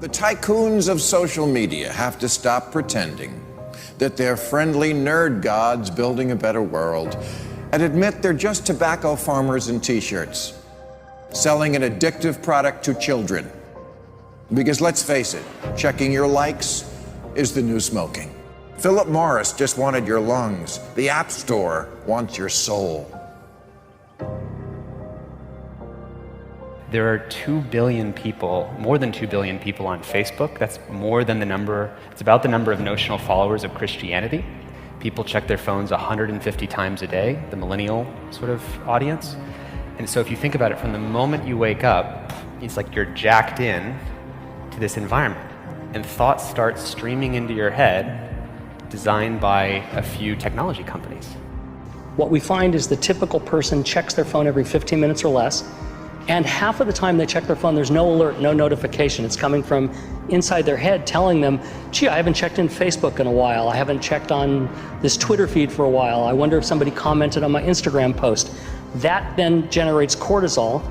The tycoons of social media have to stop pretending that they're friendly nerd gods building a better world and admit they're just tobacco farmers in t-shirts, selling an addictive product to children. Because let's face it, checking your likes is the new smoking. Philip Morris just wanted your lungs. The App Store wants your soul. There are 2 billion people, more than 2 billion people on Facebook. That's more than it's about the number of notional followers of Christianity. People check their phones 150 times a day, the millennial sort of audience. And so if you think about it, from the moment you wake up, it's like you're jacked in to this environment. And thoughts start streaming into your head, designed by a few technology companies. What we find is the typical person checks their phone every 15 minutes or less, and half of the time they check their phone, there's no alert, no notification. It's coming from inside their head telling them, gee, I haven't checked in Facebook in a while. I haven't checked on this Twitter feed for a while. I wonder if somebody commented on my Instagram post. That then generates cortisol,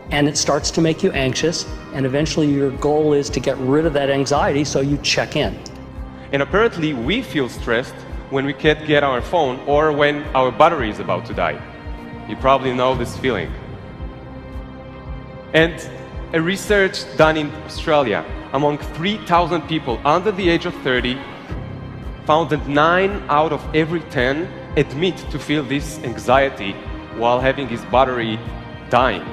and it starts to make you anxious, and eventually your goal is to get rid of that anxiety, so you check in. And apparently we feel stressed when we can't get our phone or when our battery is about to die. You probably know this feeling. And a research done in Australia among 3,000 people under the age of 30 found that 9 out of every 10 admit to feel this anxiety while having his battery dying.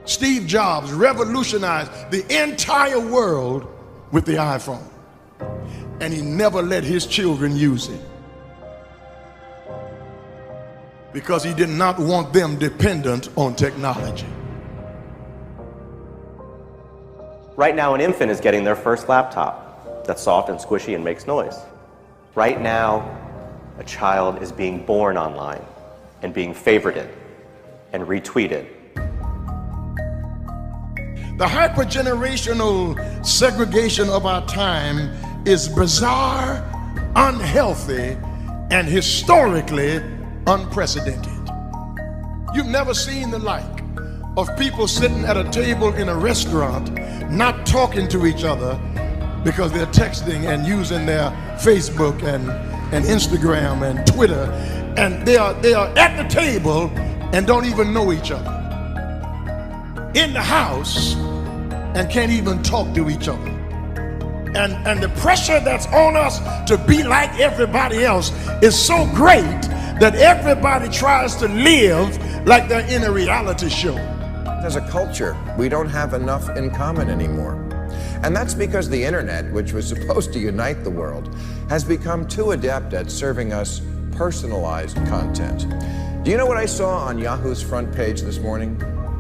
Steve Jobs revolutionized the entire world with the iPhone, and he never let his children use it because he did not want them dependent on technology. Right now, an infant is getting their first laptop that's soft and squishy and makes noise. Right now, a child is being born online and being favorited and retweeted. The hypergenerational segregation of our time is bizarre, unhealthy, and historically unprecedented. You've never seen the like of people sitting at a table in a restaurant not talking to each other because they're texting and using their Facebook and Instagram and Twitter, and they are at the table and don't even know each other, in the house and can't even talk to each other. And the pressure that's on us to be like everybody else is so great that everybody tries to live like they're in a reality show. As a culture, we don't have enough in common anymore. And that's because the internet, which was supposed to unite the world, has become too adept at serving us personalized content. Do you know what I saw on Yahoo's front page this morning?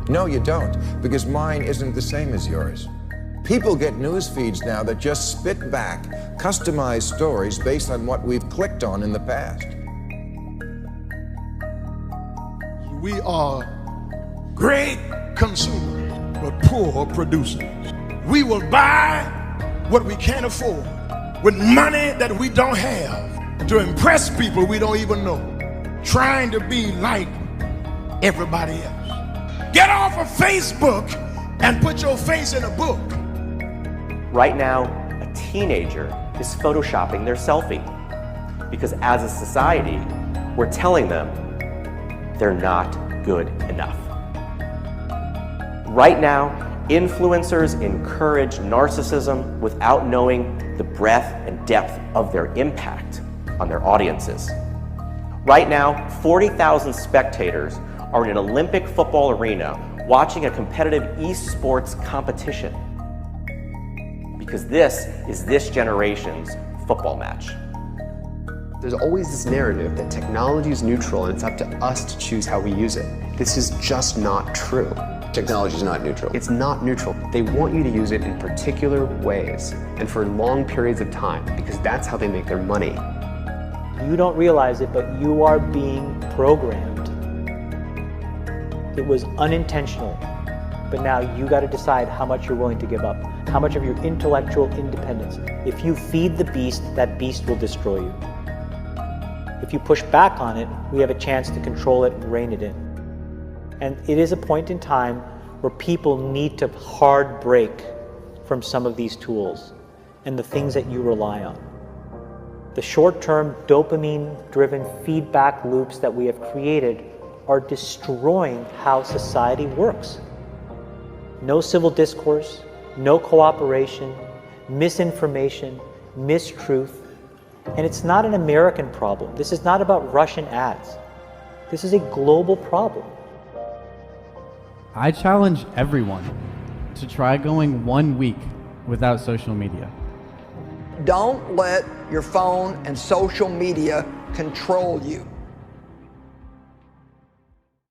No, you don't, because mine isn't the same as yours. People get news feeds now that just spit back customized stories based on what we've clicked on in the past. We are great consumers, but poor producers. We will buy what we can't afford with money that we don't have to impress people we don't even know, trying to be like everybody else. Get off of Facebook and put your face in a book. Right now, a teenager is photoshopping their selfie because as a society, we're telling them they're not good enough. Right now, influencers encourage narcissism without knowing the breadth and depth of their impact on their audiences. Right now, 40,000 spectators are in an Olympic football arena watching a competitive esports competition because this is this generation's football match. There's always this narrative that technology is neutral and it's up to us to choose how we use it. This is just not true. Technology is not neutral. It's not neutral. They want you to use it in particular ways and for long periods of time because that's how they make their money. You don't realize it, but you are being programmed. It was unintentional, but now you got to decide how much you're willing to give up, how much of your intellectual independence. If you feed the beast, that beast will destroy you. If you push back on it, we have a chance to control it and rein it in. And it is a point in time where people need to hard break from some of these tools and the things that you rely on. The short-term dopamine-driven feedback loops that we have created are destroying how society works. No civil discourse, no cooperation, misinformation, mistruth. And it's not an American problem. This is not about Russian ads. This is a global problem. I challenge everyone to try going 1 week without social media. Don't let your phone and social media control you.